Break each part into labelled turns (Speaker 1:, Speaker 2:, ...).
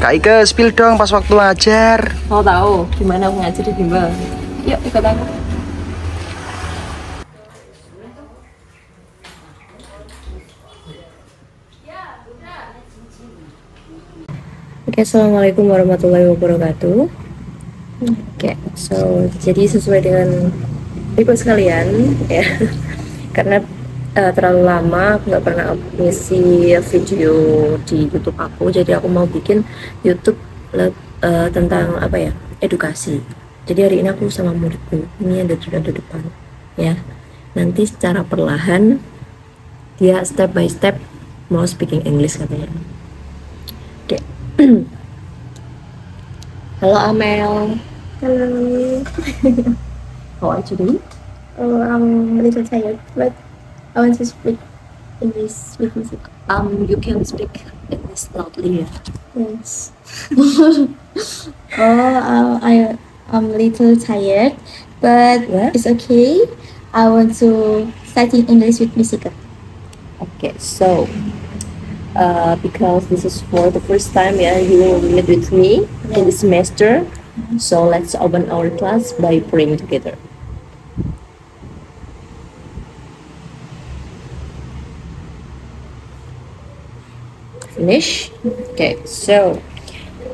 Speaker 1: Kak Ike, spill dong pas waktu ngajar.
Speaker 2: Mau tahu gimana aku ngajar di bimbel? Yuk ikut aku. Oke, assalamualaikum warahmatullahi wabarakatuh. Oke, jadi sesuai dengan request kalian ya, karena terlalu lama aku nggak pernah ngisi video di YouTube aku, jadi aku mau bikin YouTube tentang apa ya, edukasi. Jadi hari ini aku sama muridku, ini ada di depan ya. Nanti secara perlahan dia step by step mau speaking English katanya. Oke. Halo Amel.
Speaker 3: Hello.
Speaker 2: How are you doing?
Speaker 3: Oh, I'm a little tired, but I want to speak English with music.
Speaker 2: You can speak English loudly.
Speaker 3: Yes. I'm a little tired, but
Speaker 2: What?
Speaker 3: it's okay. I want to study English with music.
Speaker 2: Okay, so because this is for the first time, yeah, you will meet with me in the semester. So let's open our class by praying together. Finish. Okay, so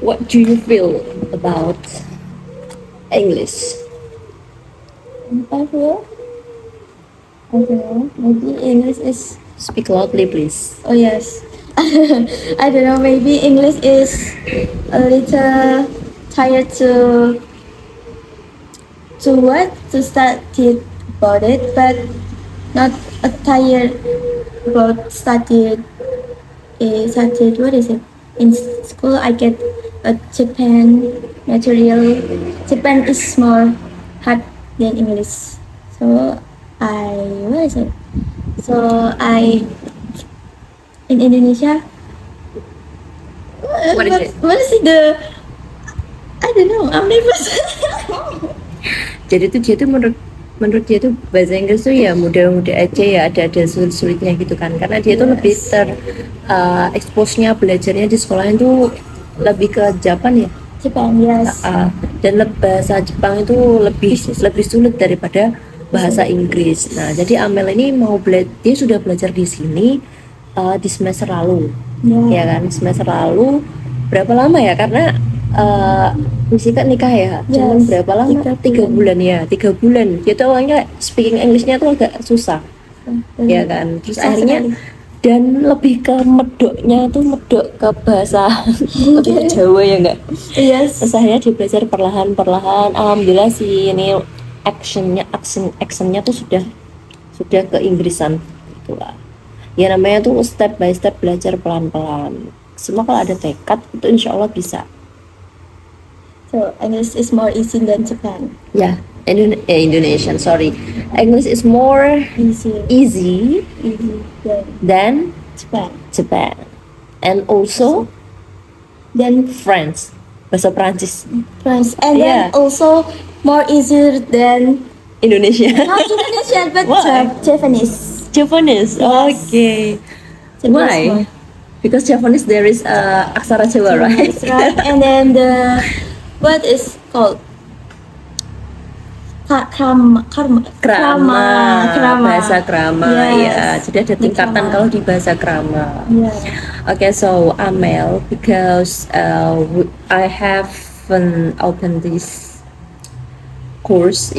Speaker 2: what do you feel about English?
Speaker 3: I don't know. Maybe English is.
Speaker 2: Speak loudly, please.
Speaker 3: Oh yes. I don't know. Maybe English is a little tired to study about it, but not tired about studied. Studied, what is it? In school, I get a Japan material. Japan is more hard than English, so what is it? So in Indonesia.
Speaker 2: What is it?
Speaker 3: What is it? I don't know. I'm nervous.
Speaker 2: Jadi tuh dia tuh menurut dia tuh bahasa Inggris tuh ya mudah-mudah aja ya, ada sulit-sulitnya gitu kan, karena dia tuh lebih expose-nya belajarnya di sekolah itu lebih ke Jepang ya.
Speaker 3: Japan, yes.
Speaker 2: Dan bahasa Jepang itu lebih sulit daripada bahasa Inggris. Nah, jadi Amel ini dia sudah belajar di sini di semester lalu, ya kan? Semester lalu berapa lama ya? Karena misi kan nikah ya, cuman berapa lama? 3 bulan ya, 3 bulan. Dia tuh awalnya speaking Englishnya tuh agak susah, ya kan. Terus akhirnya dan lebih ke medok ke bahasa lebih Jawa ya enggak?
Speaker 3: Yes.
Speaker 2: Terus akhirnya dia belajar perlahan. Alhamdulillah sih ini actionnya tuh sudah ke Inggrisan gitulah. Ya namanya tuh step by step belajar pelan-pelan. Semua kalau ada tekad itu insya Allah bisa.
Speaker 3: So English is more easy than Japan.
Speaker 2: Yeah, Indonesian. Sorry, English is more easy than Japan, and also
Speaker 3: then
Speaker 2: French, bahasa Prancis.
Speaker 3: And then also more easier than
Speaker 2: Indonesia.
Speaker 3: not Indonesian but Japanese.
Speaker 2: Japanese.
Speaker 3: Yes.
Speaker 2: Okay.
Speaker 3: Japanese
Speaker 2: Why?
Speaker 3: more.
Speaker 2: Because Japanese there is aksara Jawa, right?
Speaker 3: That's right. And then what is called krama,
Speaker 2: bahasa krama.
Speaker 3: Yes.
Speaker 2: Ya, jadi ada tingkatan kalau di bahasa krama.
Speaker 3: Yeah.
Speaker 2: Okay, so Amel, because I haven't opened this course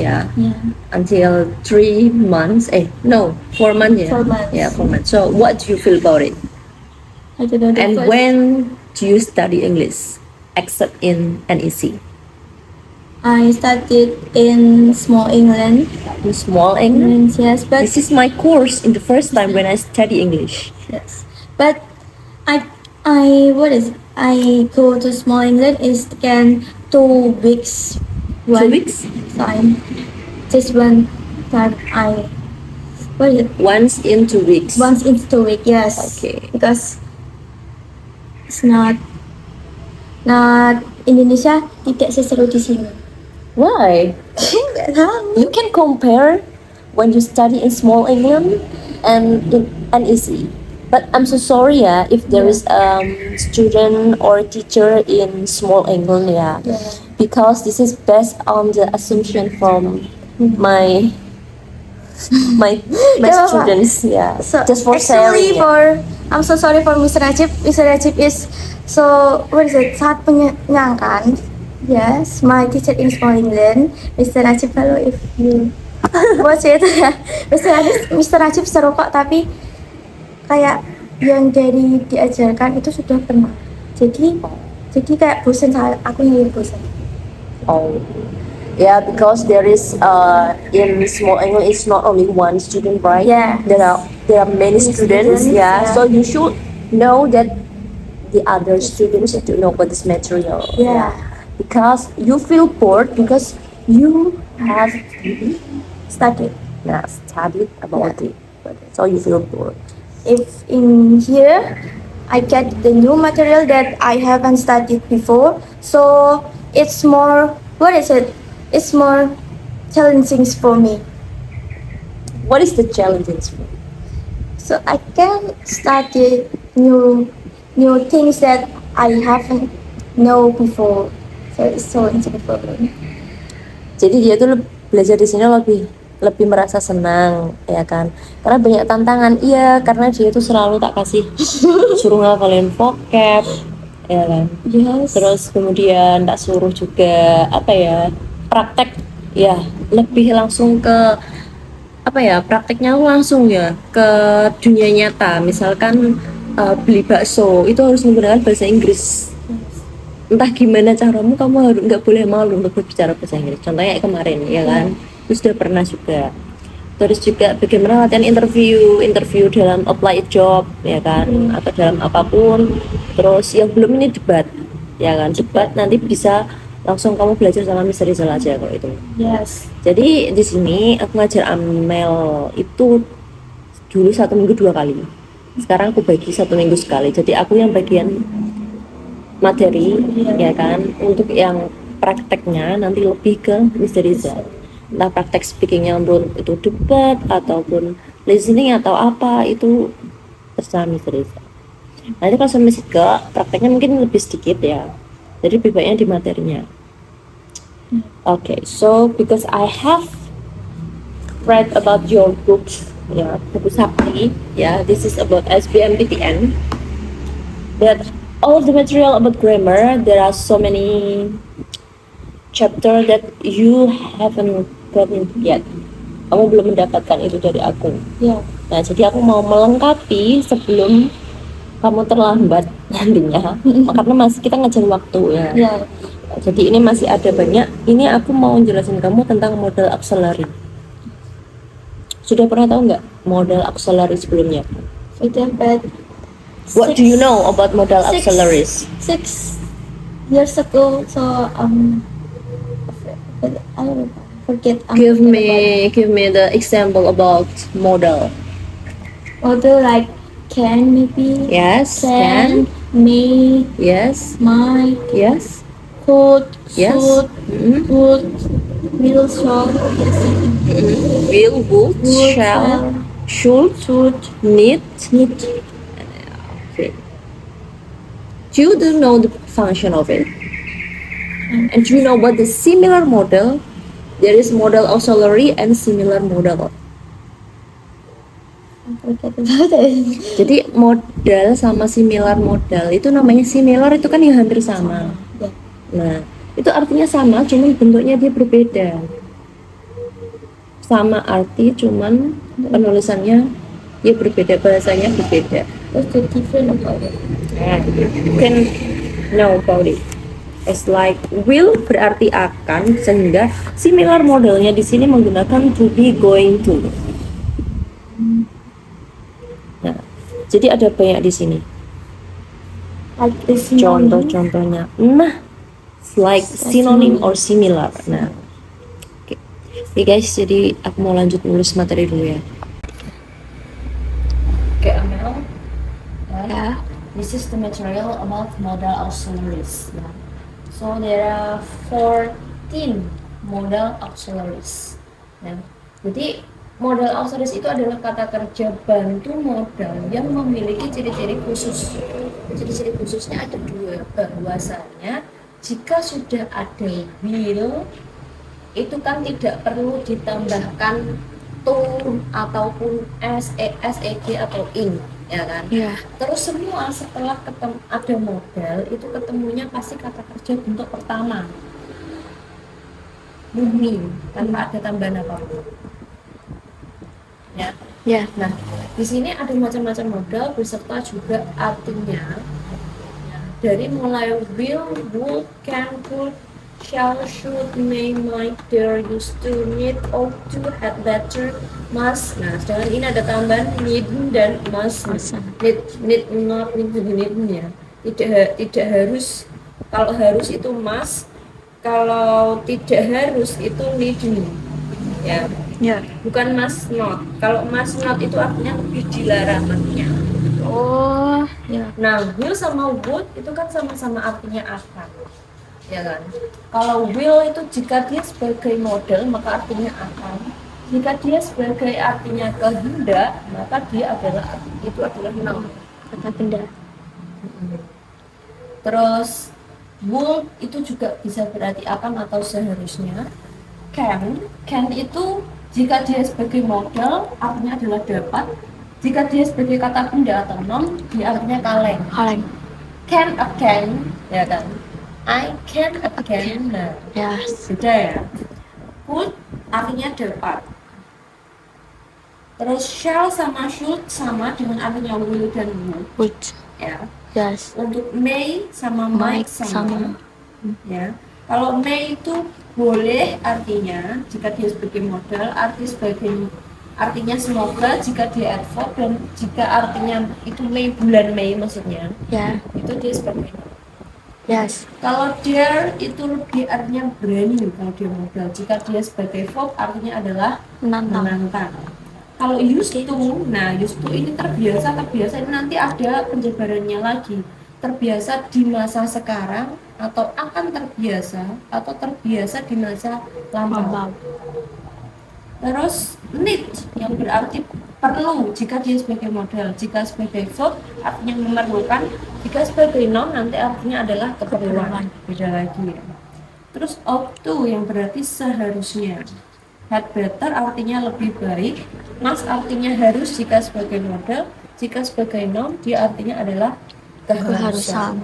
Speaker 2: until 3 months. 4 months.
Speaker 3: 4 months.
Speaker 2: Yeah, 4 months. So what do you feel about it?
Speaker 3: I don't know.
Speaker 2: And when do you study English except in NEC?
Speaker 3: I studied in Small England.
Speaker 2: In Small England?
Speaker 3: Yes, but
Speaker 2: This is my course in the first time when I study English.
Speaker 3: yes, but I go to Small England is again 2 weeks.
Speaker 2: 2 weeks?
Speaker 3: Time. Just one time
Speaker 2: Once in 2 weeks.
Speaker 3: Once in 2 weeks, yes.
Speaker 2: Okay.
Speaker 3: Because it's not Indonesia tidak seseru di sini.
Speaker 2: Why?
Speaker 3: Nggak tahu.
Speaker 2: You can compare when you study in Small England and in NEC. But I'm so sorry ya if there is student or teacher in small England ya,
Speaker 3: Yeah.
Speaker 2: because this is based on the assumption from my my
Speaker 3: Yeah,
Speaker 2: students ya.
Speaker 3: So
Speaker 2: Just for
Speaker 3: actually,
Speaker 2: sharing.
Speaker 3: I'm so sorry for Mr. Najib. Mr. Najib is so what is it? Sangat menyenangkan. Yes, my teacher in small England, Mr. Najib. Kalau if you watch it ya, Mr. Najib seru kok, tapi kayak yang dari diajarkan itu sudah pernah. Jadi kayak bosan, aku yang bosan.
Speaker 2: Oh, yeah, because there is in small English it's not only one student, right?
Speaker 3: Yeah.
Speaker 2: There are many students, yeah.
Speaker 3: yeah.
Speaker 2: So you should know that the other students to know about this material.
Speaker 3: Yeah.
Speaker 2: Because you feel bored because you have
Speaker 3: Study.
Speaker 2: studied about it, so you feel bored.
Speaker 3: If in here I get the new material that I haven't studied before, so it's more, what is it? It's more challenging for me.
Speaker 2: What is the challenges for you?
Speaker 3: So I can study new things that I haven't know before. So it's so interesting for me.
Speaker 2: Jadi dia tuh belajar di sini lebih merasa senang, ya kan? Karena banyak tantangan. Iya, karena dia tuh selalu tak kasih suruh ngafalin vocab, ya kan?
Speaker 3: Yes.
Speaker 2: Terus kemudian tak suruh juga apa ya, praktek, ya lebih langsung ke apa ya, prakteknya langsung ya ke dunia nyata. Misalkan beli bakso itu harus menggunakan bahasa Inggris. Entah gimana caramu, kamu harus nggak boleh malu untuk berbicara bahasa Inggris. Contohnya kayak kemarin, ya kan? Terus sudah pernah juga. Terus juga bagaimana latihan interview dalam apply job, ya kan? Atau dalam apapun. Terus yang belum ini debat, ya kan? Debat nanti bisa langsung kamu belajar sama Mister Rizal aja kalau itu.
Speaker 3: Yes.
Speaker 2: Jadi di sini aku ngajar Amel itu dulu 1 minggu 2 kali. Sekarang aku bagi 1 minggu sekali. Jadi aku yang bagian materi, ya kan? Untuk yang prakteknya nanti lebih ke Mister Rizal. Entah praktek speakingnya pun itu debat ataupun listening atau apa, itu terserah Mister Rizal. Nanti kalau sama Sika prakteknya mungkin lebih sedikit ya. Jadi lebih banyak di materinya. Okay, so because I have read about your books, ya, buku Sakti, ya, this is about SBMPTN. That all the material about grammar, there are so many chapter that you haven't gotten yet. Kamu belum mendapatkan itu dari aku.
Speaker 3: Yeah.
Speaker 2: Nah, jadi aku mau melengkapi sebelum kamu terlambat nantinya. Karena masih kita ngejar waktu ya.
Speaker 3: Yeah.
Speaker 2: Jadi ini masih ada banyak. Ini aku mau jelasin kamu tentang model auxiliary. Sudah pernah tahu nggak model auxiliary sebelumnya?
Speaker 3: Sudah, but
Speaker 2: What do you know about model auxiliaries?
Speaker 3: 6 years ago, so I forget.
Speaker 2: Give me the example about model.
Speaker 3: Although like can maybe.
Speaker 2: Yes,
Speaker 3: Can,
Speaker 2: can.
Speaker 3: may,
Speaker 2: Yes,
Speaker 3: might,
Speaker 2: yes,
Speaker 3: could,
Speaker 2: yes.
Speaker 3: should, would, will, shall,
Speaker 2: Will, would,
Speaker 3: would,
Speaker 2: shall, should, need.
Speaker 3: need.
Speaker 2: Okay. Do you know the function of it? And do you know about the similar model? There is model auxiliary and similar model.
Speaker 3: I forget about it.
Speaker 2: Jadi modal sama similar modal itu namanya similar, itu kan yang hampir sama.
Speaker 3: Yeah.
Speaker 2: Nah, itu artinya sama, cuman bentuknya dia berbeda. Sama arti, cuman penulisannya dia berbeda, bahasanya berbeda.
Speaker 3: What's the difference about it?
Speaker 2: Nah, you can know about it. It's like will berarti akan, sehingga similar modelnya di sini menggunakan to be, going to. Nah, jadi ada banyak di sini.
Speaker 3: Like this.
Speaker 2: Contoh-contohnya. Nah, like synonym or similar. Nah, oke guys, jadi aku mau lanjut nulis materi dulu ya. Oke, Amel.
Speaker 3: Yeah.
Speaker 2: This is the material about modal auxiliaries. Nah, so there are 14 modal auxiliaries. Nah, jadi modal auxiliaris itu adalah kata kerja bantu modal yang memiliki ciri-ciri khusus. Ciri-ciri khususnya ada dua, bahwasanya jika sudah ada will itu kan tidak perlu ditambahkan to ataupun seg atau in, ya kan?
Speaker 3: Yeah.
Speaker 2: Terus semua setelah ada modal itu ketemunya pasti kata kerja bentuk pertama, murni tanpa ada tambahan apapun. Ya.
Speaker 3: Yeah.
Speaker 2: Nah, di sini ada macam-macam modal beserta juga artinya. Ya, dari mulai will, would, can, could, shall, should, may, might, dare, used to, need, ought to, had better, must. Nah, sedangkan ini ada tambahan need dan must. Need not, need ya. Tidak harus. Kalau harus itu must, kalau tidak harus itu need. Ya.
Speaker 3: Yeah.
Speaker 2: Bukan must not. Kalau must not itu artinya lebih dilarang artinya.
Speaker 3: Oh, yeah.
Speaker 2: Nah, will sama would itu kan sama-sama artinya akan, ya kan? Kalau will itu jika dia sebagai model maka artinya akan. Jika dia sebagai artinya kehendak maka dia adalah noun,
Speaker 3: Kata benda.
Speaker 2: Terus would itu juga bisa berarti akan atau seharusnya. Can itu jika dia sebagai modal artinya adalah dapat. Jika dia sebagai kata benda atau noun dia artinya kaleng. Can ya kan? I can a can. Nah,
Speaker 3: Yes.
Speaker 2: beda ya. Could artinya dapat. Terus shall sama should sama dengan artinya will dan would. Ya.
Speaker 3: Yes.
Speaker 2: Untuk may sama might sama. Ya. Kalau may itu boleh artinya jika dia sebagai modal, artinya semoga jika dia adverb, dan jika artinya itu bulan Mei maksudnya,
Speaker 3: Yeah.
Speaker 2: itu dia sebagai noun.
Speaker 3: Yes.
Speaker 2: Kalau dare itu lebih artinya berani kalau dia modal. Jika dia sebagai verb artinya adalah menantang. Kalau used to, nah used to ini terbiasa ini nanti ada penjabarannya lagi. Terbiasa di masa sekarang atau akan terbiasa atau terbiasa di masa lampau. Terus need yang berarti perlu jika dia sebagai modal. Jika sebagai verb artinya memerlukan. Jika sebagai noun nanti artinya adalah keperluan. Beda lagi ya. Terus ought to yang berarti seharusnya. Had better artinya lebih baik. Must artinya harus jika sebagai modal. Jika sebagai noun dia artinya adalah keharusan.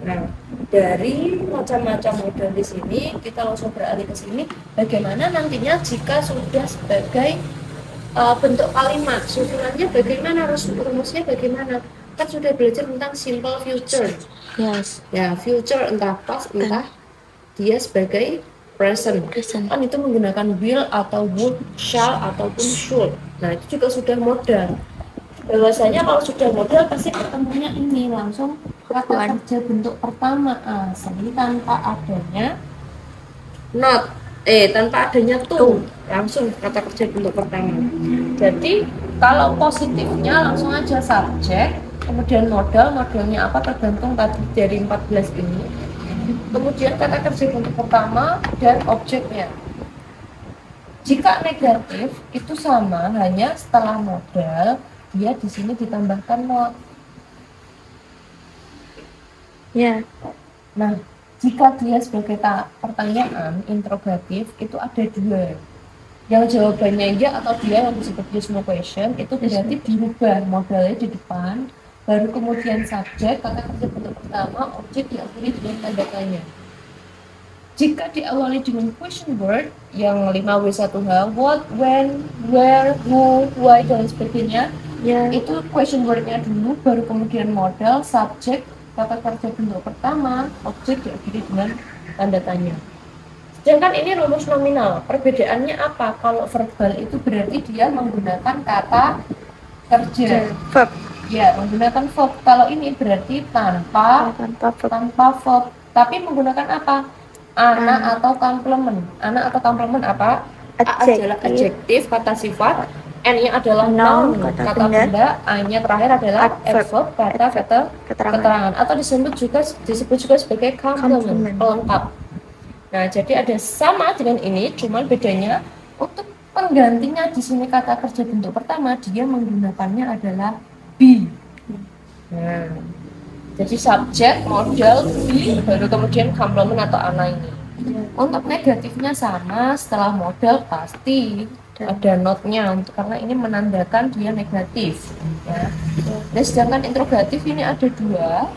Speaker 2: Nah, dari macam-macam modal di sini kita langsung beralih ke sini. Bagaimana nantinya jika sudah sebagai bentuk kalimat, susunannya bagaimana, rumusnya bagaimana? Kan sudah belajar tentang simple future.
Speaker 3: Yes.
Speaker 2: Ya, future entah past, entah dia sebagai present. Kan itu menggunakan will atau would, shall ataupun should. Nah, itu juga sudah modal. Bahwasanya kalau sudah modal pasti ketemunya ini langsung kata kerja bentuk pertama asli tanpa adanya not, tanpa adanya to, langsung kata kerja bentuk pertama. Jadi kalau positifnya langsung aja subjek, kemudian modalnya apa tergantung tadi dari 14 ini. Kemudian kata kerja bentuk pertama dan objeknya. Jika negatif itu sama, hanya setelah modal dia di sini ditambahkan not.
Speaker 3: Ya.
Speaker 2: Nah, jika dia sebagai pertanyaan interrogatif itu ada dua. Yang jawabannya ya atau dia yang disebut yes no question itu berarti dirubah modalnya di depan, baru kemudian subjek, kata kerja bentuk pertama, objek diakhiri dengan tanda tanya. Jika diawali dengan question word yang 5W1H, what, when, where, who, why dan sebagainya, itu question wordnya dulu, baru kemudian modal, subjek, kata kerja bentuk pertama, objek diakhiri dengan tanda tanya. Sedangkan ini rumus nominal. Perbedaannya apa? Kalau verbal itu berarti dia menggunakan kata kerja.
Speaker 3: Verb.
Speaker 2: Ya, menggunakan verb. Kalau ini berarti tanpa verb. Tapi menggunakan apa? Ana atau komplement. Ana atau komplement apa? A adalah adjektif, kata sifat. N-nya adalah noun, kata benda. A-nya terakhir adalah adverb, kata keterangan. Atau disebut juga sebagai complement, pelengkap. Nah, jadi ada sama dengan ini, cuman bedanya untuk penggantinya di sini kata kerja bentuk pertama dia menggunakannya adalah be. Nah, jadi subjek, modal, be, baru kemudian complement atau ana ini. Untuk negatifnya sama, setelah modal pasti ada notnya karena ini menandakan dia negatif. Ya. Dan sedangkan interrogatif ini ada dua.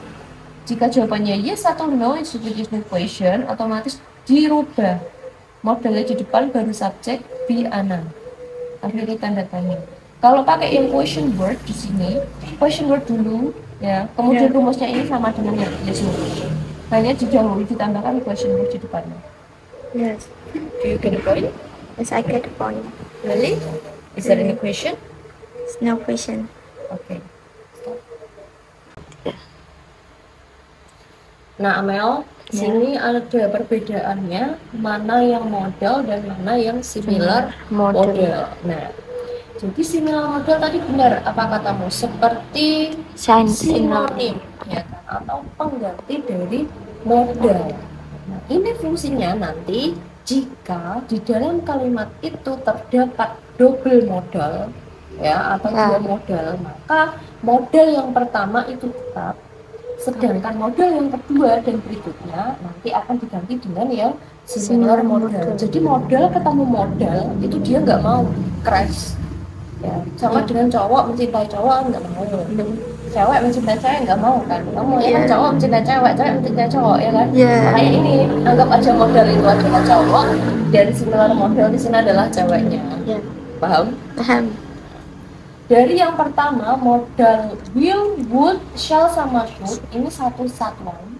Speaker 2: Jika jawabannya yes atau no, substitution question otomatis dirubah. Modalnya di depan baru subjek, be, ana. Akhiri tanda tanya. Kalau pakai yang question word di sini, question word dulu, ya. Kemudian rumusnya ini sama dengan yang yes no. Hanya didahului ditambahkan question word di depannya.
Speaker 3: Yes.
Speaker 2: Do you get the point?
Speaker 3: Yes, I get the point.
Speaker 2: Really? Is there any question?
Speaker 3: No question.
Speaker 2: Okay. Nah, Amel, sini ada perbedaannya mana yang model dan mana yang similar model. Nah, jadi similar model tadi benar apa katamu? Seperti sinonim, ya kan? Atau pengganti dari model. Nah, ini fungsinya nanti jika di dalam kalimat itu terdapat double modal, ya, atau dua modal, maka model yang pertama itu tetap, sedangkan model yang kedua dan berikutnya nanti akan diganti dengan yang similar modal. Jadi modal ketemu modal itu dia nggak mau crash, ya, sama dengan cowok mencintai cowok nggak mau. Cewek mencintai cewek nggak mau kan, kamu ya kan, cowok mencintai cewek, cewek mencintai cowok, ya kan. Makanya ini anggap aja model itu adalah cowok dan similar model di sini adalah ceweknya. Paham? Dari yang pertama modal will, would, shall sama should ini satu satuan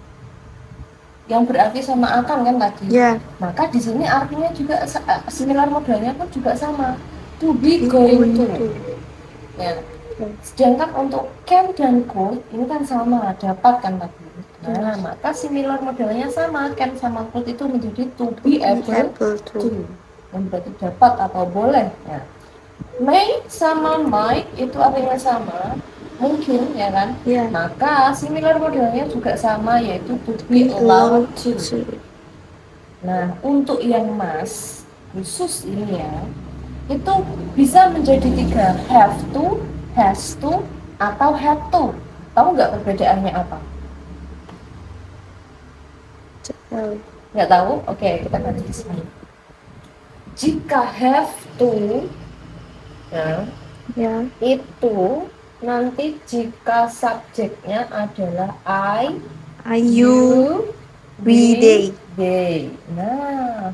Speaker 2: yang berarti sama akan kan tadi. Maka di sini artinya juga similar modalnya pun juga sama, to be, going to. Ya. Sedangkan untuk can dan could ini kan sama, dapat kan tadi. Nah, maka similar modelnya sama, can sama could itu menjadi to be able to, yang berarti dapat atau boleh. Ya. May sama might itu artinya sama, mungkin, ya kan. Maka similar modelnya juga sama, yaitu to be allowed to. Nah, untuk yang mas khusus ini ya, itu bisa menjadi tiga, have to, has to, atau had to. Tahu nggak perbedaannya apa? Nggak tahu? Oke, kita ganti di sini. Jika have to, itu nanti jika subjeknya adalah I, you, we, they. Nah,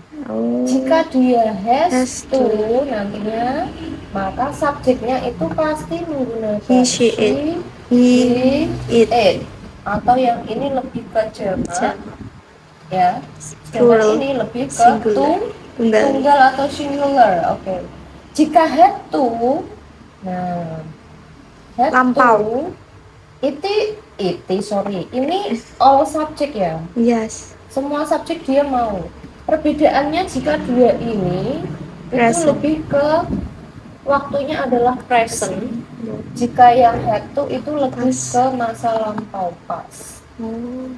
Speaker 2: jika dia has to nantinya, maka subjeknya itu pasti menggunakan
Speaker 3: she, it.
Speaker 2: Atau yang ini lebih ke jamak, ya.
Speaker 3: Plural,
Speaker 2: ini lebih ke tunggal atau singular. Oke. Jika had to, nah, had
Speaker 3: lampau.
Speaker 2: Ini all subject ya. Semua subjek dia mau. Perbedaannya jika dua ini itu lebih ke waktunya adalah present. Jika yang had to itu lebih ke masa lampau past.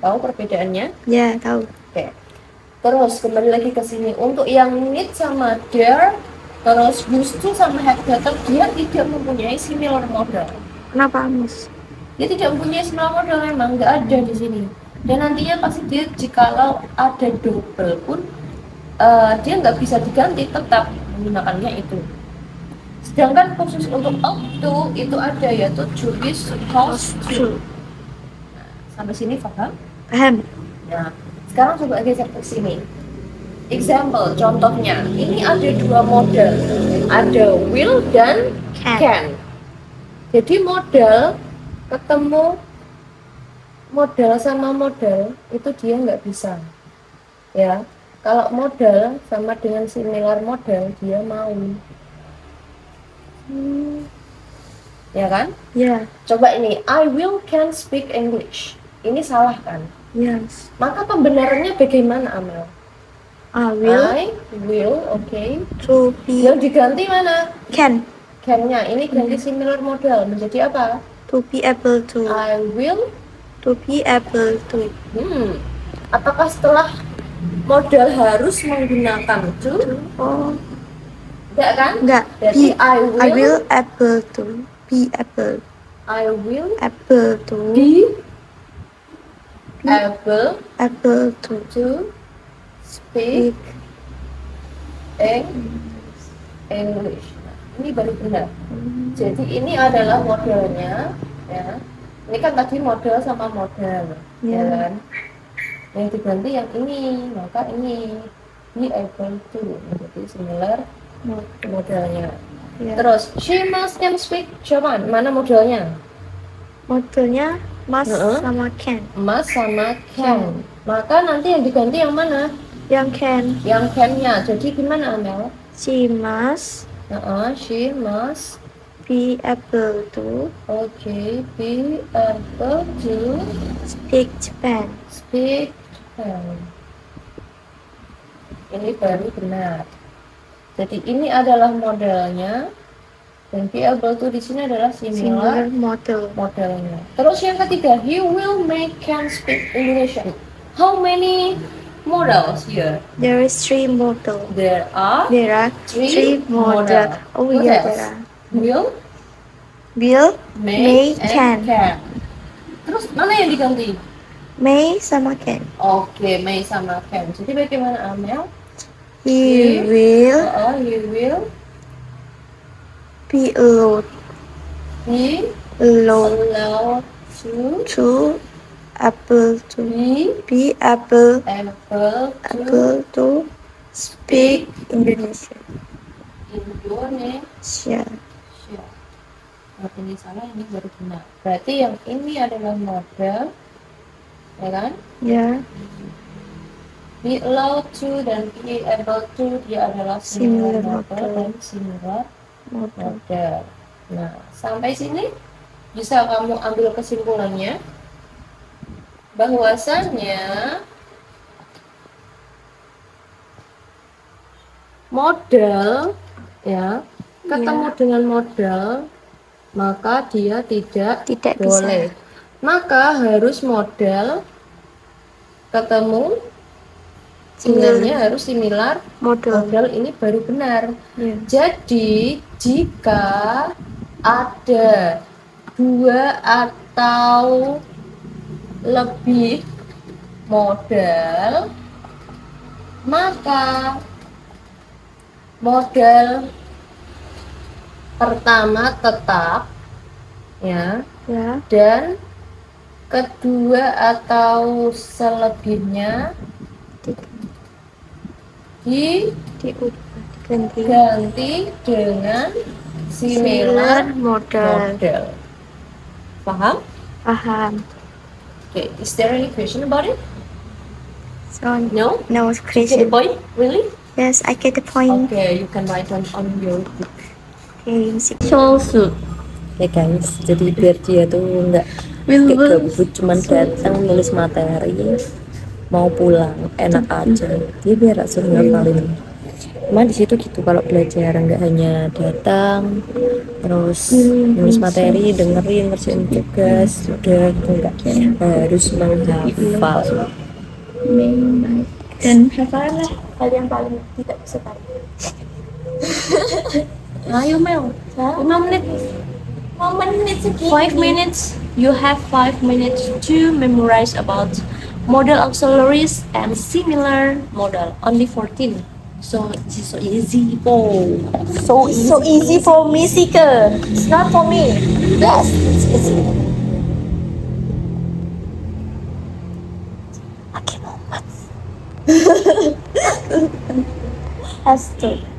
Speaker 2: Tahu perbedaannya?
Speaker 3: Ya, tahu.
Speaker 2: Oke. Terus kembali lagi ke sini. Untuk yang need sama dare, terus used to sama had better, dia tidak mempunyai similar model.
Speaker 3: Kenapa, Mus?
Speaker 2: Dia tidak mempunyai similar model, memang nggak ada di sini. Dan nantinya pasti dia jikalau ada double pun dia nggak bisa diganti, tetap menggunakannya itu. Sedangkan khusus untuk ought to itu ada, yaitu to be supposed to. Nah, sampai sini paham?
Speaker 3: Paham.
Speaker 2: Nah, sekarang coba geser ke sini. Example, contohnya ini ada dua model, ada will dan can. Jadi model ketemu modal sama modal itu dia nggak bisa, ya. Kalau modal sama dengan similar model dia mau, ya kan? Coba ini I will can speak English, ini salah kan? Maka pembenarannya bagaimana, Amel?
Speaker 3: I
Speaker 2: will, oke.
Speaker 3: To be.
Speaker 2: Yang diganti mana?
Speaker 3: Can-nya
Speaker 2: ini ganti similar model menjadi apa?
Speaker 3: To be able to.
Speaker 2: I will
Speaker 3: to be able to.
Speaker 2: Apakah setelah modal harus menggunakan to? Enggak kan?
Speaker 3: Enggak.
Speaker 2: Jadi
Speaker 3: I will able to. Be able.
Speaker 2: I will
Speaker 3: Able to.
Speaker 2: be able
Speaker 3: Able to
Speaker 2: to speak
Speaker 3: speak
Speaker 2: English. Nah, ini baru benar. Jadi ini adalah modelnya, ya. Ini kan tadi model sama model, ya kan? Yang diganti yang ini, maka ini be able to, jadi similar modelnya. Terus she must can speak Jerman, mana modelnya?
Speaker 3: Modelnya must sama can.
Speaker 2: Must sama can. Maka nanti yang diganti yang mana?
Speaker 3: Yang can.
Speaker 2: Yang can-nya. Jadi gimana, Amel?
Speaker 3: She must
Speaker 2: She must
Speaker 3: be able to
Speaker 2: be able to
Speaker 3: speak Japan.
Speaker 2: speak Japan. Ini baru benar. Jadi ini adalah modelnya, dan be able to di sini adalah similar modelnya. Terus yang ketiga, he will make can speak Indonesian. How many models here?
Speaker 3: There is 3 models.
Speaker 2: There are
Speaker 3: 3 models. Oh
Speaker 2: What
Speaker 3: yeah,
Speaker 2: else?
Speaker 3: there are.
Speaker 2: Will,
Speaker 3: May,
Speaker 2: and
Speaker 3: can.
Speaker 2: Terus mana yang diganti?
Speaker 3: May sama can.
Speaker 2: Oke, May sama can. Jadi bagaimana, Amel?
Speaker 3: He will be allowed to able to be able to speak Indonesian.
Speaker 2: Nah, ini salah, ini baru benar. Berarti yang ini adalah model, ya kan?
Speaker 3: Ya.
Speaker 2: Be allowed to dan be able to, dia adalah similar model dan similar model. Nah, sampai sini bisa kamu ambil kesimpulannya bahwasanya model, ya, ketemu dengan model, maka dia tidak boleh. Maka harus model ketemu dengannya harus similar model, ini baru benar. Jadi jika ada 2 atau lebih model, maka model pertama tetap, ya, dan kedua atau selebihnya diganti dengan similar model. Paham?
Speaker 3: Paham.
Speaker 2: Okay, is there any question about it?
Speaker 3: No question.
Speaker 2: You get the point? Really?
Speaker 3: Yes, I get the point.
Speaker 2: Okay, you can write on your book.
Speaker 3: Okay,
Speaker 2: Solsu. Ya guys, jadi biar dia tuh nggak gabut cuman datang nulis materi, mau pulang enak aja, dia biar langsung ngafalin. Cuman di situ gitu, kalau belajar nggak hanya datang terus nulis materi, dengerin, ngerjain tugas, udah enggak, harus menghafal.
Speaker 3: Dan hafalanlah hal yang paling tidak bisa tahu.
Speaker 2: Ayo Mel, 5 menit. 5 minutes. You have 5 minutes to memorize about model auxiliaries and similar model. Only 14. So this is so easy. Oh, so easy for me, Sika. It's not for me. Yes, it's easy. Okay, Muhammad.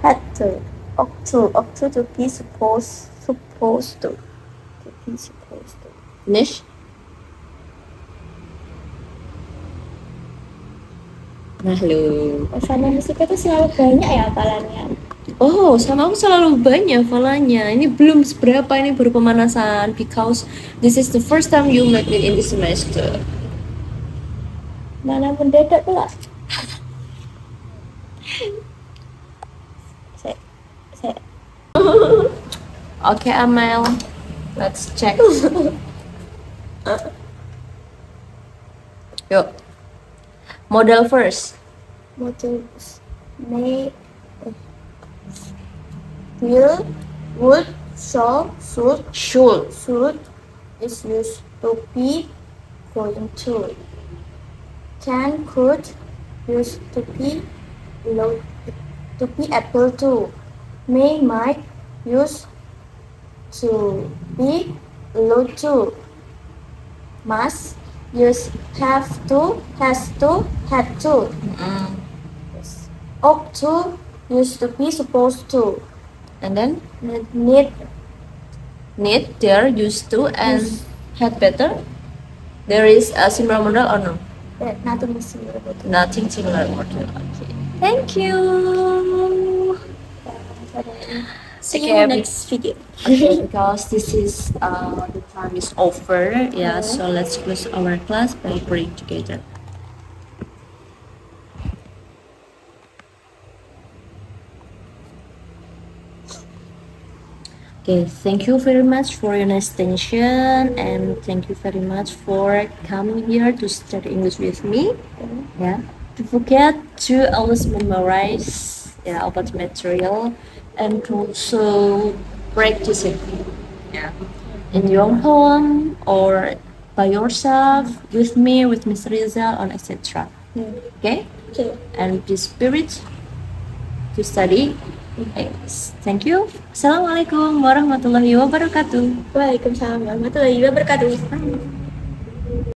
Speaker 3: Had to. Ought to be supposed to.
Speaker 2: Finish. Nah, lo.
Speaker 3: Sama musik itu selalu banyak ya hafalannya.
Speaker 2: Oh, sama aku selalu banyak hafalannya. Ini belum seberapa, ini baru pemanasan. Because this is the first time you make it in this semester.
Speaker 3: Mana mendadak pula.
Speaker 2: Okay, Amel. Let's check. Yuk. Model first.
Speaker 3: Model will, would, shall,
Speaker 2: Should.
Speaker 3: should is used to be, going to. Can, could, used to be, able to. May, might, used to be, allowed to. Must, used have to, has to, had to. Yes. Ought to, used to be, supposed to.
Speaker 2: And then
Speaker 3: Need,
Speaker 2: there used to and had better. There is a similar model or no?
Speaker 3: nothing is similar about it.
Speaker 2: Nothing similar model. Okay. Thank you.
Speaker 3: See
Speaker 2: Okay,
Speaker 3: you in the next video.
Speaker 2: Okay, because this is the time is over. Yeah, so let's close our class by praying together. Okay, thank you very much for your nice attention, and thank you very much for coming here to study English with me. Yeah, don't forget to always memorize about material and also practice it. Yeah, in your home or by yourself, with me, with Mr. Rizal, and etc. Okay,
Speaker 3: Okay.
Speaker 2: and be spirit to study. Thank you. Assalamualaikum warahmatullahi wabarakatuh.
Speaker 3: Waalaikumsalam warahmatullahi wabarakatuh.